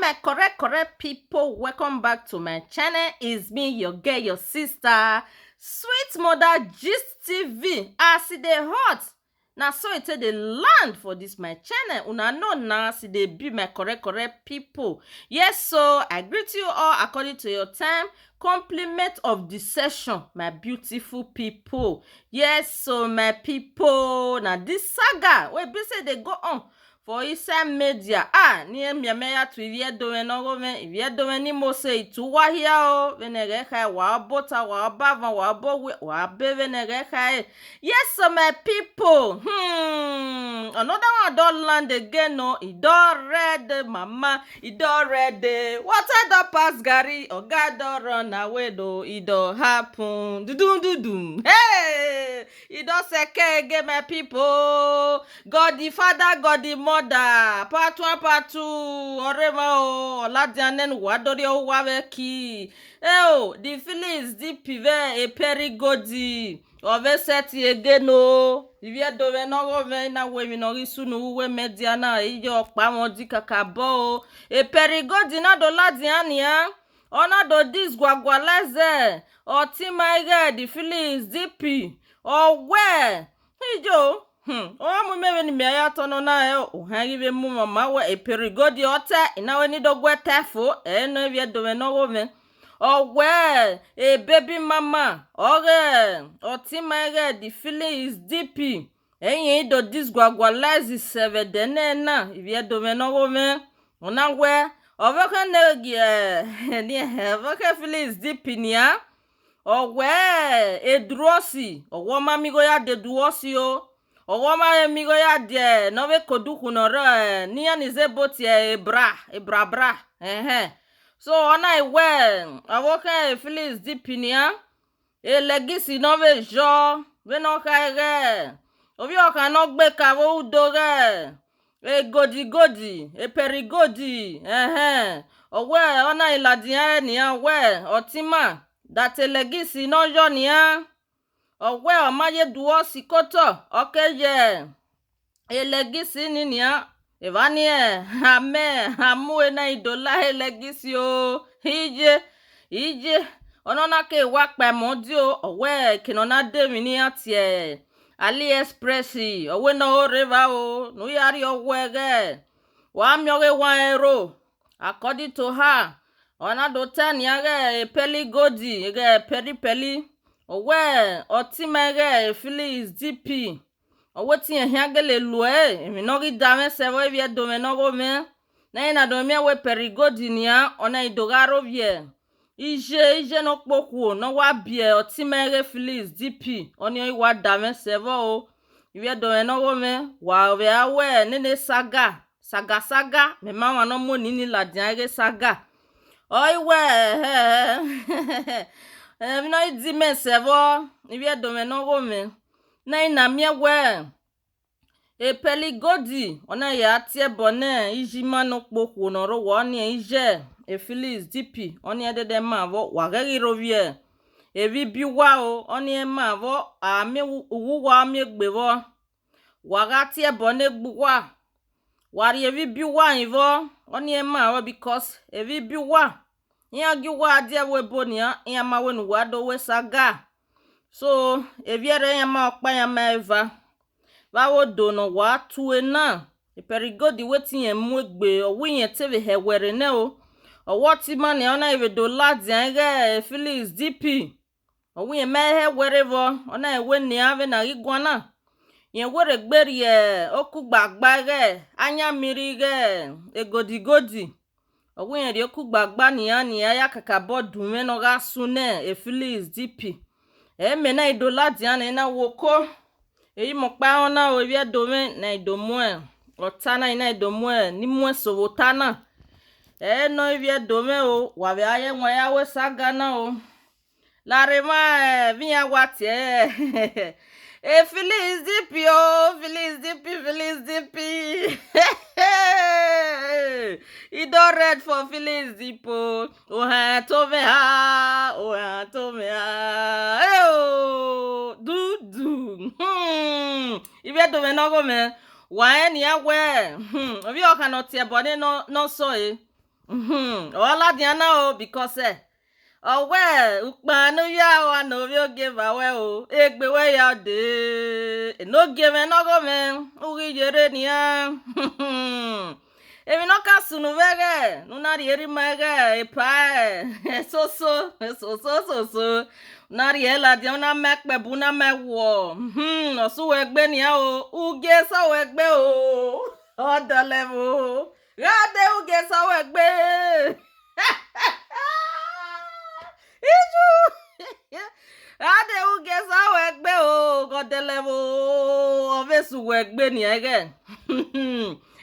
my correct people, welcome back to my channel. It's me, your girl, your sister, Sweet Mother Gist TV. As it dey hot, na so it dey land for this my channel. Una know na as they be my correct people. Yes, so I greet you all according to your time. Compliment of the session, my beautiful people. Yes, so my people, now this saga wey be say they go on for inside media ni miame ya tu ivie dowe no gome ivie dowe ni mose itu wahia o venege kai wa bota wa bava wa bo wa be venege kai. Yes, so my people, another one don land again. No, it don red, mama, it don red. Water don pass Gary, oga don run away though. It don happen dudum. Hey, it don seke again, my people. God the Father, God the Mother. Part 1, part 2. Orema o oladianen wadori o waweki. The feelings deep pive e perigodi. Ove seti again o. Ivie dove no gove na we mi no risunu we media na iyo pa won di kakabo. E perigodi na do ladiani ya. Ona do this gwagwaleze. O ti my the feelings deep. O where? Ijo. O mume ni meya tono na o hangibe mu mama we e perigodi ote ina we ni dogwe tefo no ivie dove no gove. Oh well, a baby mama. Okay, otimage the feeling is deep. Enye do this gwagwalazi seve denena. If you do no woman, ona we oveka enogie ni oveka feeling is deep niya. Oh well, e drosi. Owo mami go ya de duosi o. Owo ma mi go ya de no we koduku no re ni anize boti e bra. So ona well, avoka feelings deep in ya. E legisi no ve jo, ve no kaige. Obi oka no gbe ka wo udoge. E godi, e perigodi. Owe ona iladian ni ya we, otima. That e legisi no jo ni ya. Owe omaye duo sikoto, okeye. E legisi ni ya. Evanie hamu na idola elegisi o ije onona ke wa pe modio owe kinona de mi ni atie AliExpress owe no river o no yari owe ge wa mi oge 1 euro according to her. Ona do 10 yage peli godi ge peli owe otimege feelings DP. Owoti ehagele lue mi no gi dame sevo evie dome no go me na ina do me we perigodi nia ona idogaro vie ije no poku no wa bie otimere feelings DP oni wa dame sevo o evie dome no go me wa we awe nene saga me mama no mo ni ladian saga oi we mi no di me sevo evie dome no go me na ina mie we e peligodi ona ya tie bone ijima no kpoku no ro woni ije e feelings DP oni edede ma vo wa gegi rovie e bi wa o oni ma vo a me uwa me gbevo wa ga tie bone gbuwa wa ri e bi wa ivo oni ma vo because e bi wa yan gi wa die we bonia yan ma we nu wa do we saga. So eviere ya ma okpa ya ma eva bawo do no wa tuwe na e perigodi wetin yen mu egbe owo yen teve he were ne o owo ti ma ne ona eve do ladian ge feelings DP owo yen me he were vo ona ewe ni ave na igwana yen were gberi oku gbagba ge anya miri ge egodi owo yen ri oku gbagba ni ya kaka bodu me no ga sune e feelings DP. Me na idola diana na woko eyi mo pa ona o vie dome na idomue otana ina idomue ni mu sowotana no vie dome o wa be aye won ya we saga na o larema vinya watie e feelings DP o feelings DP it don red for feelings DP o ha to me if you do no go me wa eni awe obi o kan tie body no so Ola diana o because owe ukpanu ya wa no vi give away o egbe we ya de no give no go men ugi jere ni ya emi no ka sunu vege nuna rieri mege epa so na riela di una mekpe bu na mewo osu egbe ni ya o uge so egbe o odalevo gade uge so egbe ade uge so egbe o godelevo ovesu egbe ni ege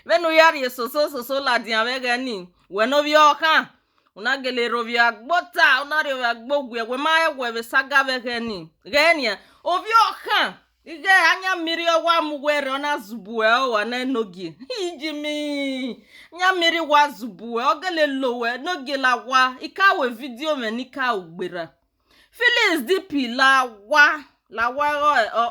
venu yari so la di avege ni we no vi oka una gele rovi agbota una rovi agbogwe we ma we be saga vege ni genia ovi oka ige anya mmiri owa mugwere ona zubuwe o na enogie ijimi nya mmiri wa zubuwe ogele lowe nogie la wa ikawe video me nika ugbera feelings deep la wa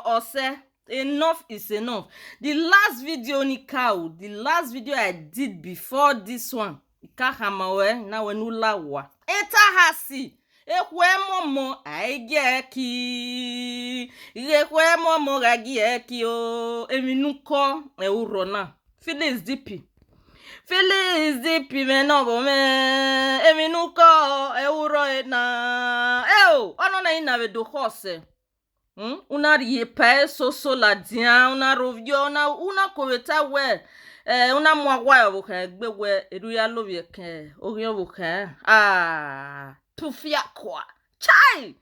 ose enough is enough. The last video I did before this one ikahamawe na wenula wa eta hasi ekwe momo aigeki ekwe momo gagieki o eminuko eurona feelings deep me no go me eminuko euro na ono na ina we do horse una riepa so la dia una rovio una koweta we una mwagwa yo buka gbegwe eru ya lovie ke orio buka tufia kwa chai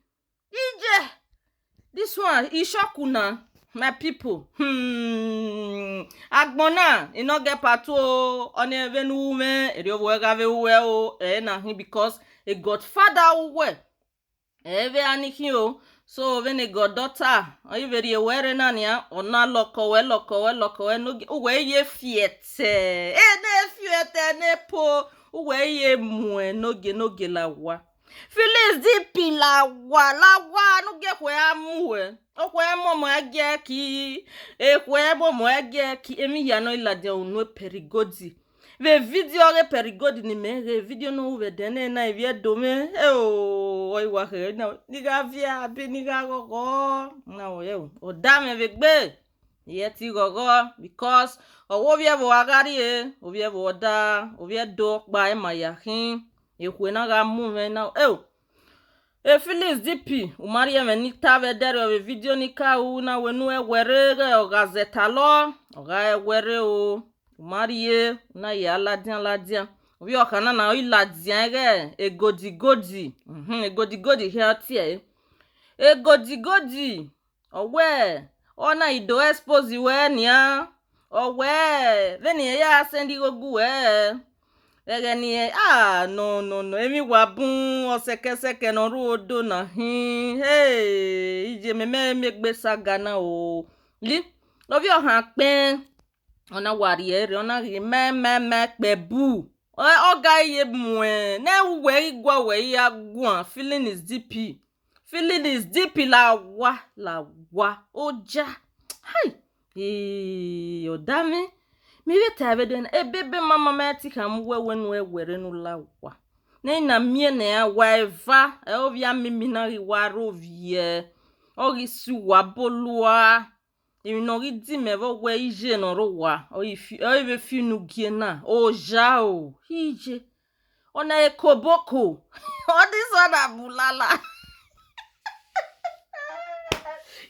ije this one ishokuna my people agbona inoge patu on evenu me eri obo gave we o na him because a godfather we eve aniki o so when a goddaughter are you very aware na nia ona lokowe no we ye fiete ne po we ye mu no ge la wa feelings deep la wa no ge kwe amu okwe momo age ki ekwe momo age ki emi ya no ila de onu perigodi ve video re perigodi ni me video no we dene na evie dome oi wa he na niga via bi niga gogo na o da me ve gbe ye ti gogo because owo vie bo agari o vie bo da o vie do pa e mayahin ekwe na ga mu me na feelings deep umari me ni tave dere o video ni ka u na wenu ewere o gazeta lo o ga ewere o Marie na ya ladian obi okana na iladian ge egodi here tie egodi owe ona ido expose we nia owe veni ya sendi gogu we ege ni no emi wabun oseke no ru odo na ije megbe saga o li lobi ohan pe ona wariere ona ri me pebu oga ye mwe na we igwa we ya gwan feeling is deep la wa oja hai odame mi weta abeden ebebe mama mati kam wenu ewere nu la wa na mie na ya wa eva ovia mimi na ri wa rovie ori su wa bolua inogi di mevo we ije no rowa o ife finu giena o jao ije ona ekoboko o this one abulala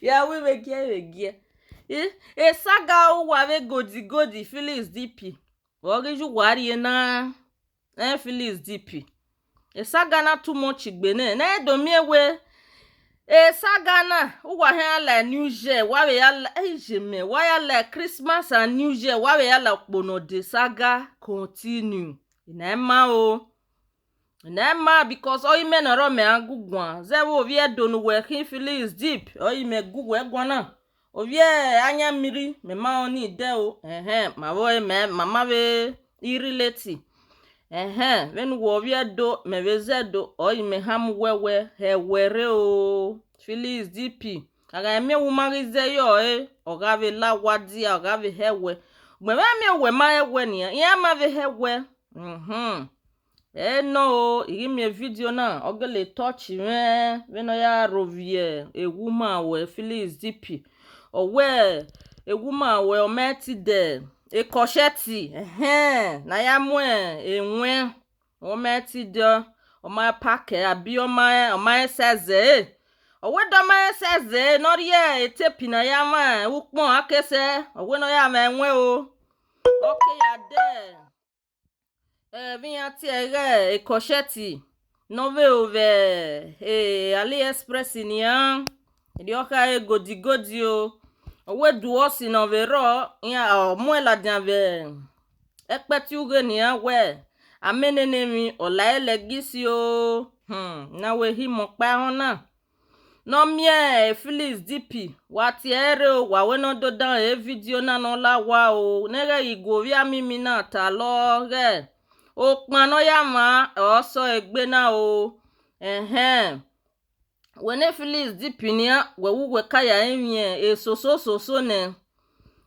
ya we begie saga o wa we godi feelings deep o geju wari na feelings deep saga na too much gbene na edomi ewe saga na uwa he ala New Year wa we ala ejeme wa ya la Christmas and New Year wa we ala pono de saga continue inema because o ime na ro me agugwan ze wo vie donu we kin feelings deep o ime gugu egwan na o vie anya mmiri me ma oni de o ma wo me mama we irrelate when wo vie do me vezedo o ime ham wewe he were o feelings deep aga me wumarize yo oga ve la wadi oga ve hewe me me we ma ewe ni ya ma ve hewe no, give me a video now. Ogele touch me. When I rovie a woman where Phyllis DP. Or where a woman where meti there. A cocheti. Na ya mwen. E mwen. O meti de. O my packet. A bi o my says eh. O we do my says eh. Not ye. E tepi na ya man. Ukmon akese. O we no ya man we o. Okay, ya there. Vinha tiere e cocheti. Nove ove AliExpress nian. Idioka e godi o. Owe duosi no vero ya o muela diave. Ekpeti uge nian we. Amenene mi ola elegisi o. Na we hi mo pa hona. No mie Phyllis DP watiere o wa we no do dan e video na no la wa o. Nere igovia mimi na ta lo re. O pano ya ma oso egbe na o wene Phyllis dipinia we ka ya enwie soso ne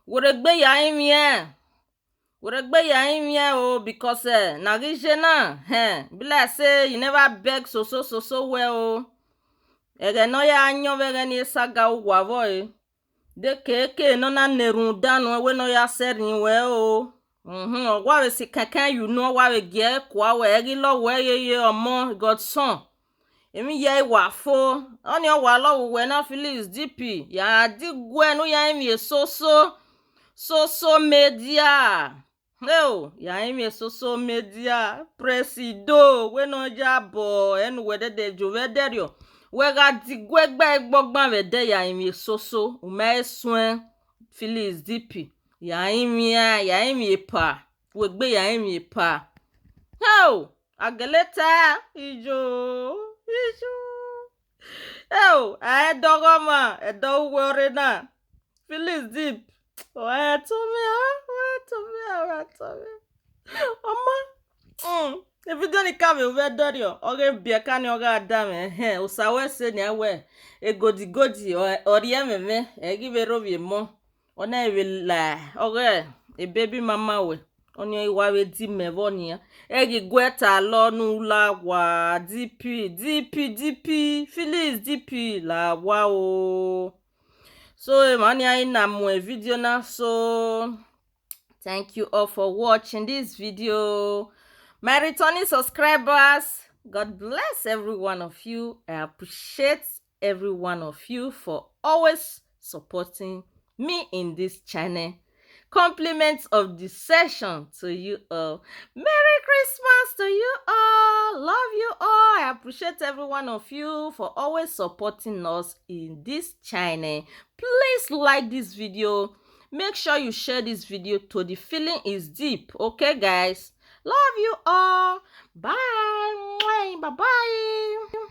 woregbe ya enwie o because na gije na be like say you never beg soso well o ege no ya anyo vege ni saga ugwa voe de keke no na nerun danu we no ya serin we o wa we si kankan you know wa we ge kwa we egi lo we ye omo godson emi ye wa fo oni o wa lo we na Phyllis DP ya digwe no ya emi soso media ya emi soso media presido we no jabo enu we de jove derio we ga digwe gba egbogban we de ya emi soso o me sun Phyllis DP ya imi pa wegbe ya imi pa ageleta ijo dogoma edo wore na Phyllis DP to me omo video ni ka me we dorio oge bia ka ni oga adame usawe se ni awe egodi ori ememe egibe robi mo ona evela oge a baby mama we onye iwa we di mevonia egi gweta lo nu la wa DP Phyllis DP la wa o so mani ai na mo video na so thank you all for watching this video. My returning subscribers, God bless every one of you. I appreciate every one of you for always supporting me in this channel. Compliments of the session to you all. Merry Christmas to you all. Love you all. I appreciate every one of you for always supporting us in this channel. Please like this video. Make sure you share this video to the feeling is deep. Okay, guys? Love you all. Bye. Bye-bye.